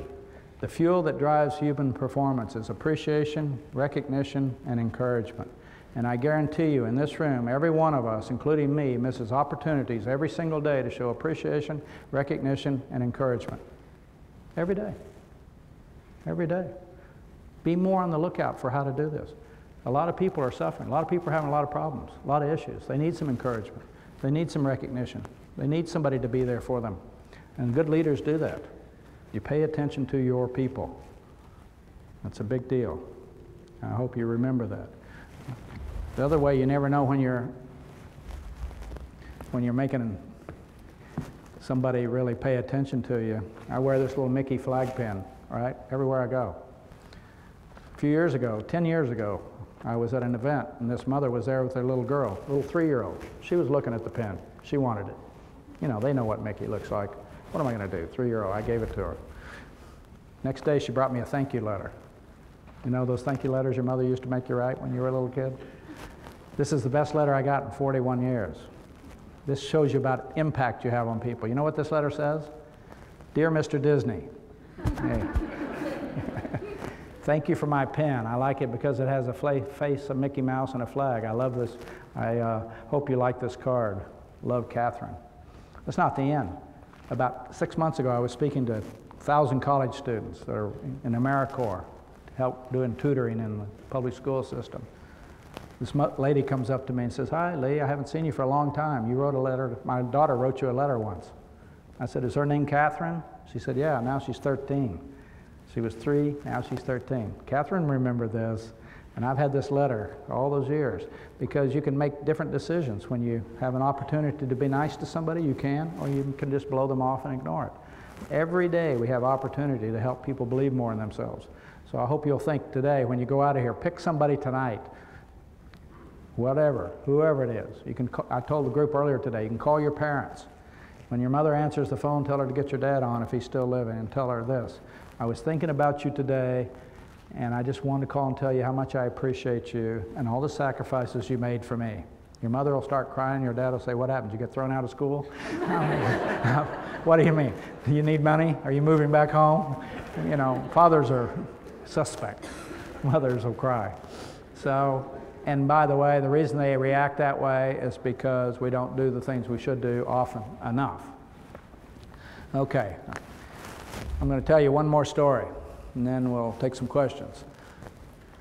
The fuel that drives human performance is appreciation, recognition, and encouragement. And I guarantee you, in this room, every one of us, including me, misses opportunities every single day to show appreciation, recognition, and encouragement. Every day. Every day. Be more on the lookout for how to do this. A lot of people are suffering. A lot of people are having a lot of problems, a lot of issues. They need some encouragement. They need some recognition. They need somebody to be there for them. And good leaders do that. You pay attention to your people. That's a big deal. I hope you remember that. The other way, you never know when you're making somebody really pay attention to you. I wear this little Mickey flag pin, right, everywhere I go. A few years ago, 10 years ago, I was at an event, and this mother was there with their little girl, little 3-year-old. She was looking at the pin. She wanted it. You know, they know what Mickey looks like. What am I going to do? 3-year-old, I gave it to her. Next day, she brought me a thank you letter. You know those thank you letters your mother used to make you write when you were a little kid? This is the best letter I got in 41 years. This shows you about impact you have on people. You know what this letter says? Dear Mr. Disney, hey. Thank you for my pen. I like it because it has a face of Mickey Mouse and a flag. I love this. I hope you like this card. Love, Catherine. That's not the end. About 6 months ago, I was speaking to 1,000 college students that are in AmeriCorps, help doing tutoring in the public school system. This lady comes up to me and says, "Hi, Lee, I haven't seen you for a long time. You wrote a letter. My daughter wrote you a letter once." I said, "Is her name Catherine?" She said, "Yeah, now she's 13. She was 3, now she's 13. Catherine remembered this, and I've had this letter all those years, because you can make different decisions. When you have an opportunity to be nice to somebody, you can, or you can just blow them off and ignore it. Every day we have opportunity to help people believe more in themselves. So I hope you'll think today, when you go out of here, pick somebody tonight, whatever, whoever it is. You can. I told the group earlier today, you can call your parents. When your mother answers the phone, tell her to get your dad on if he's still living, and tell her this: I was thinking about you today, and I just wanted to call and tell you how much I appreciate you and all the sacrifices you made for me. Your mother will start crying, your dad will say, "What happened? Did you get thrown out of school?" What do you mean? Do you need money? Are you moving back home? You know, fathers are suspect. Mothers will cry. So, and by the way, the reason they react that way is because we don't do the things we should do often enough. Okay, I'm going to tell you one more story, and then we'll take some questions.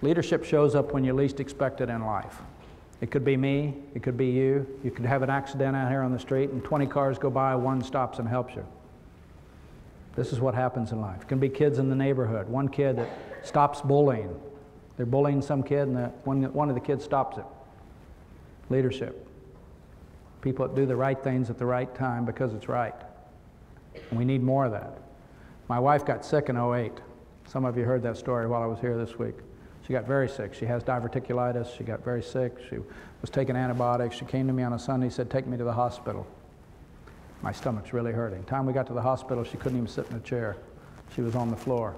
Leadership shows up when you least expect it in life. It could be me, it could be you. You could have an accident out here on the street, and 20 cars go by, one stops and helps you. This is what happens in life. It can be kids in the neighborhood. One kid that stops bullying. They're bullying some kid, and one of the kids stops it. Leadership. People that do the right things at the right time because it's right. And we need more of that. My wife got sick in 2008. Some of you heard that story while I was here this week. She got very sick. She has diverticulitis. She got very sick. She was taking antibiotics. She came to me on a Sunday, said, "Take me to the hospital. My stomach's really hurting." Time we got to the hospital, she couldn't even sit in a chair. She was on the floor.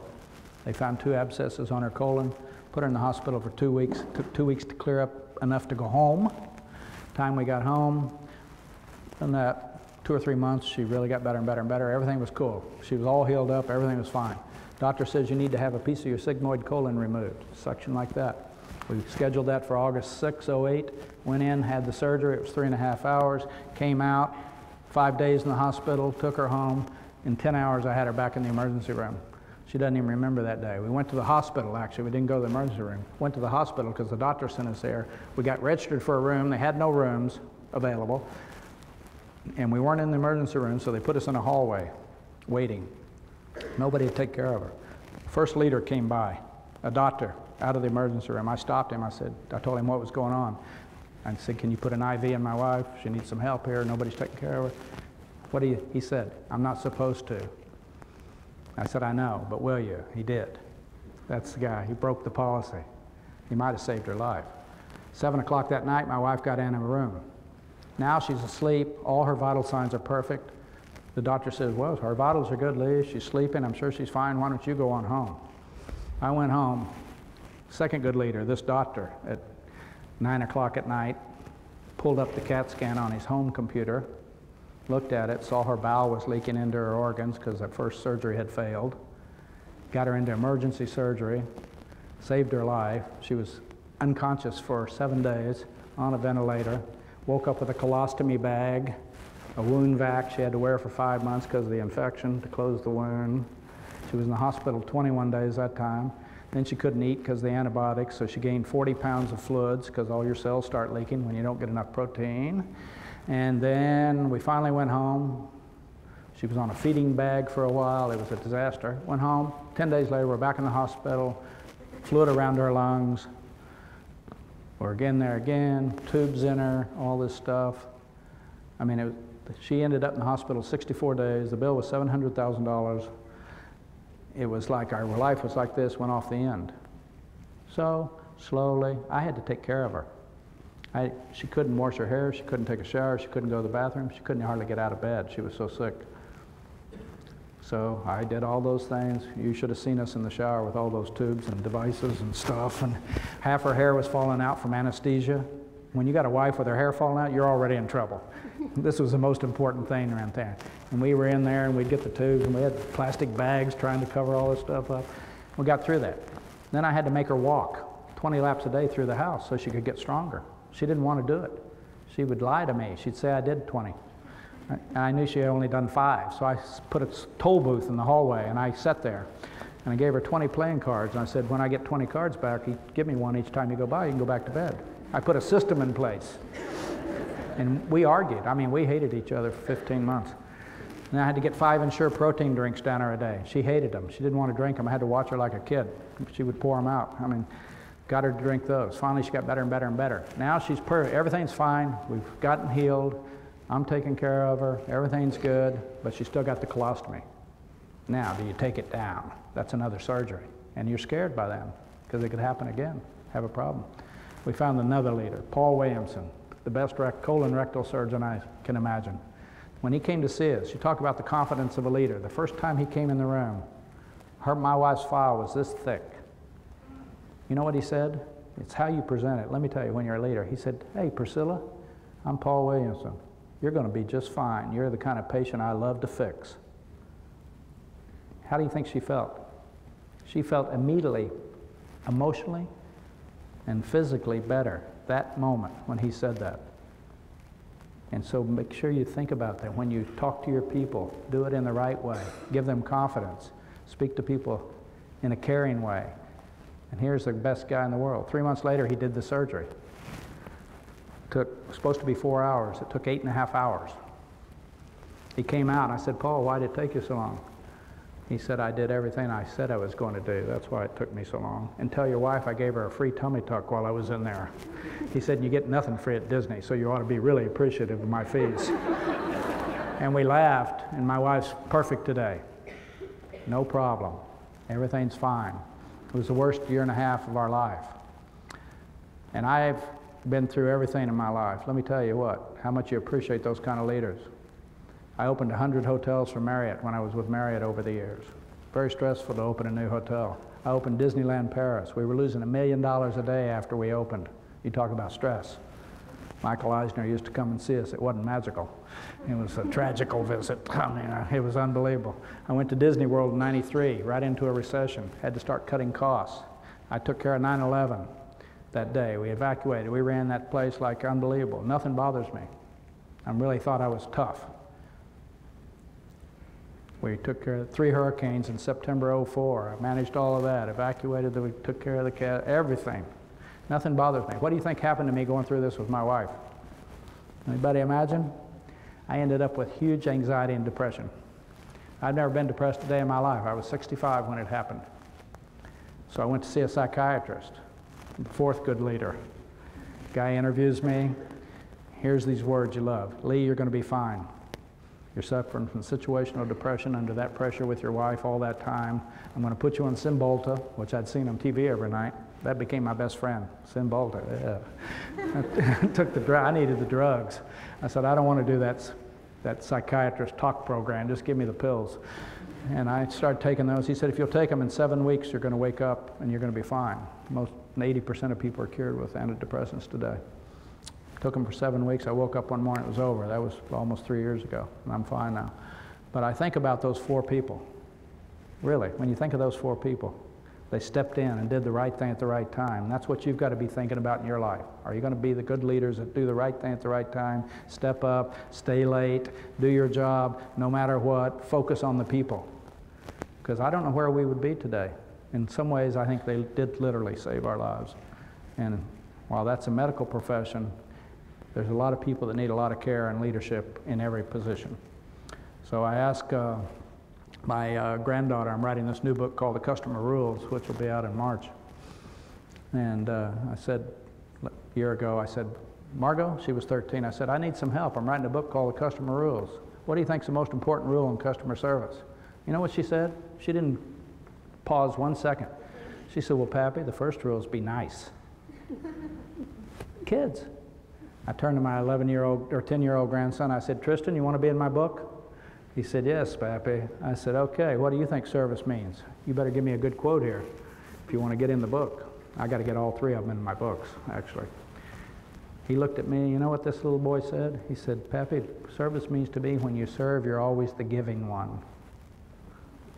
They found 2 abscesses on her colon, put her in the hospital for 2 weeks. Took 2 weeks to clear up enough to go home. Time we got home, in that 2 or 3 months, she really got better and better and better. Everything was cool. She was all healed up. Everything was fine. Doctor says you need to have a piece of your sigmoid colon removed, suction like that. We scheduled that for August 6, 2008. Went in, had the surgery. It was 3.5 hours. Came out, 5 days in the hospital, took her home. In 10 hours, I had her back in the emergency room. She doesn't even remember that day. We went to the hospital, actually. We didn't go to the emergency room. Went to the hospital because the doctor sent us there. We got registered for a room. They had no rooms available. And we weren't in the emergency room, so they put us in a hallway, waiting. Nobody to take care of her. First leader came by, a doctor, out of the emergency room. I stopped him. I told him what was going on. I said, "Can you put an IV in my wife? She needs some help here. Nobody's taking care of her." He said, "I'm not supposed to." I said, I know, but will you? He did. That's the guy. He broke the policy. He might have saved her life. 7 o'clock that night, my wife got in her room. Now she's asleep. All her vital signs are perfect. The doctor says, well, her vitals are good, Lee. She's sleeping. I'm sure she's fine. Why don't you go on home? I went home. Second good leader, this doctor, at 9 o'clock at night, pulled up the CAT scan on his home computer, looked at it, saw her bowel was leaking into her organs because that first surgery had failed, got her into emergency surgery, saved her life. She was unconscious for 7 days on a ventilator, woke up with a colostomy bag, a wound vac she had to wear for 5 months because of the infection to close the wound. She was in the hospital 21 days that time. Then she couldn't eat because of the antibiotics, so she gained 40 pounds of fluids because all your cells start leaking when you don't get enough protein. And then we finally went home. She was on a feeding bag for a while. It was a disaster. Went home. 10 days later, we're back in the hospital. Fluid around her lungs. We're again there again. Tubes in her, all this stuff. I mean, she ended up in the hospital 64 days. The bill was $700,000. It was like our life was like this, went off the end. So, slowly, I had to take care of her. She couldn't wash her hair, she couldn't take a shower, she couldn't go to the bathroom, she couldn't hardly get out of bed. She was so sick. So I did all those things. You should have seen us in the shower with all those tubes and devices and stuff. And half her hair was falling out from anesthesia. When you got a wife with her hair falling out, you're already in trouble. This was the most important thing around there. And we were in there and we'd get the tubes and we had plastic bags trying to cover all this stuff up. We got through that. Then I had to make her walk 20 laps a day through the house so she could get stronger. She didn't want to do it. She would lie to me. She'd say I did 20. And I knew she had only done 5. So I put a toll booth in the hallway and I sat there. And I gave her 20 playing cards. And I said, when I get 20 cards back, you give me one each time you go by, you can go back to bed. I put a system in place. And we argued. I mean, we hated each other for 15 months. And I had to get 5 Ensure protein drinks down her a day. She hated them. She didn't want to drink them. I had to watch her like a kid. She would pour them out. I mean, got her to drink those. Finally, she got better and better and better. Now she's perfect. Everything's fine. We've gotten healed. I'm taking care of her. Everything's good. But she still got the colostomy. Now, do you take it down? That's another surgery. And you're scared by them because it could happen again, have a problem. We found another leader, Paul Williamson, the best colon rectal surgeon I can imagine. When he came to see us, you talk about the confidence of a leader. The first time he came in the room, my wife's file was this thick. You know what he said? It's how you present it. Let me tell you, when you're a leader, he said, hey, Priscilla, I'm Paul Williamson. You're going to be just fine. You're the kind of patient I love to fix. How do you think she felt? She felt immediately, emotionally, and physically better that moment when he said that. And so make sure you think about that. When you talk to your people, do it in the right way. Give them confidence. Speak to people in a caring way. And here's the best guy in the world. 3 months later, he did the surgery. It was supposed to be 4 hours. It took 8.5 hours. He came out and I said, Paul, why did it take you so long? He said, I did everything I said I was going to do. That's why it took me so long. And tell your wife I gave her a free tummy tuck while I was in there. He said, you get nothing free at Disney, so you ought to be really appreciative of my fees. And we laughed, and my wife's perfect today. No problem. Everything's fine. It was the worst 1.5 years of our life. And I've been through everything in my life. Let me tell you what, how much you appreciate those kind of leaders. I opened 100 hotels for Marriott when I was with Marriott over the years. Very stressful to open a new hotel. I opened Disneyland Paris. We were losing $1 million a day after we opened. You talk about stress. Michael Eisner used to come and see us. It wasn't magical. It was a tragical visit. I mean, it was unbelievable. I went to Disney World in '93, right into a recession. Had to start cutting costs. I took care of 9/11 that day. We evacuated. We ran that place like unbelievable. Nothing bothers me. I really thought I was tough. We took care of 3 hurricanes in September '04. I managed all of that, evacuated, we took care of the cat, everything. Nothing bothers me. What do you think happened to me going through this with my wife? Anybody imagine? I ended up with huge anxiety and depression. I'd never been depressed a day in my life. I was 65 when it happened. So I went to see a psychiatrist, the 4th good leader. Guy interviews me. Here's these words you love. Lee, you're going to be fine. You're suffering from situational depression under that pressure with your wife all that time. I'm going to put you on Cymbalta, which I'd seen on TV every night. That became my best friend, Cymbalta, yeah. I needed the drugs. I said, I don't want to do that psychiatrist talk program, just give me the pills. And I started taking those. He said, if you'll take them in 7 weeks, you're going to wake up and you're going to be fine. 80% of people are cured with antidepressants today. Took them for 7 weeks. I woke up one morning, it was over. That was almost 3 years ago, and I'm fine now. But I think about those 4 people. Really, when you think of those 4 people, they stepped in and did the right thing at the right time. That's what you've got to be thinking about in your life. Are you going to be the good leaders that do the right thing at the right time, step up, stay late, do your job, no matter what, focus on the people? Because I don't know where we would be today. In some ways, I think they did literally save our lives. And while that's a medical profession, there's a lot of people that need a lot of care and leadership in every position. So I asked my granddaughter, I'm writing this new book called The Customer Rules, which will be out in March. And I said, a year ago, I said, Margot, she was 13, I said, I need some help. I'm writing a book called The Customer Rules. What do you think is the most important rule in customer service? You know what she said? She didn't pause 1 second. She said, well, Pappy, the first rule is be nice. Kids. I turned to my 11-year-old or 10-year-old grandson. I said, Tristan, you want to be in my book? He said, yes, Pappy. I said, okay, what do you think service means? You better give me a good quote here if you want to get in the book. I got to get all 3 of them in my books, actually. He looked at me, you know what this little boy said? He said, Pappy, service means to me when you serve, you're always the giving one.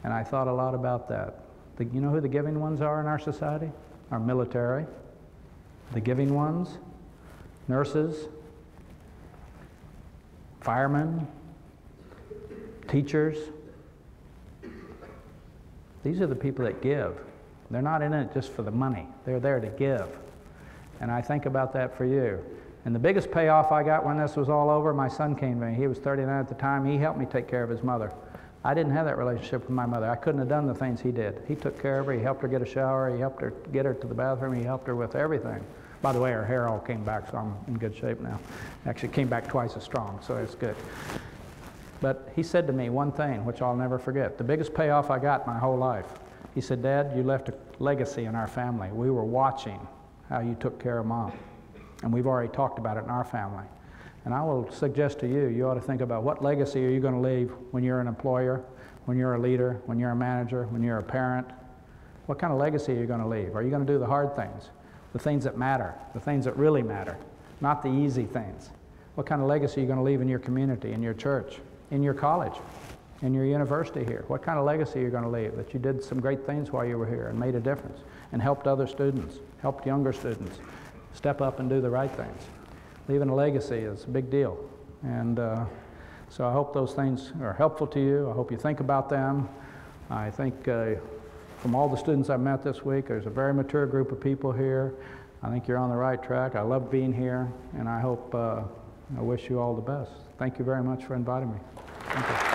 And I thought a lot about that. You know who the giving ones are in our society? Our military. The giving ones. Nurses. Firemen. Teachers. These are the people that give. They're not in it just for the money. They're there to give. And I think about that for you. And the biggest payoff I got when this was all over, my son came to me. He was 39 at the time. He helped me take care of his mother. I didn't have that relationship with my mother. I couldn't have done the things he did. He took care of her. He helped her get a shower. He helped her get her to the bathroom. He helped her with everything. By the way, her hair all came back, so I'm in good shape now. Actually, it came back twice as strong, so it's good. But he said to me one thing, which I'll never forget. The biggest payoff I got my whole life. He said, Dad, you left a legacy in our family. We were watching how you took care of Mom. And we've already talked about it in our family. And I will suggest to you, you ought to think about what legacy are you going to leave when you're an employer, when you're a leader, when you're a manager, when you're a parent. What kind of legacy are you going to leave? Are you going to do the hard things, the things that matter, the things that really matter, not the easy things? What kind of legacy are you going to leave in your community, in your church, in your college, in your university here? What kind of legacy are you going to leave? That you did some great things while you were here and made a difference and helped other students, helped younger students step up and do the right things. Leaving a legacy is a big deal. And so I hope those things are helpful to you. I hope you think about them. I think from all the students I've met this week, there's a very mature group of people here. I think you're on the right track. I love being here, and I hope, I wish you all the best. Thank you very much for inviting me. Thank you.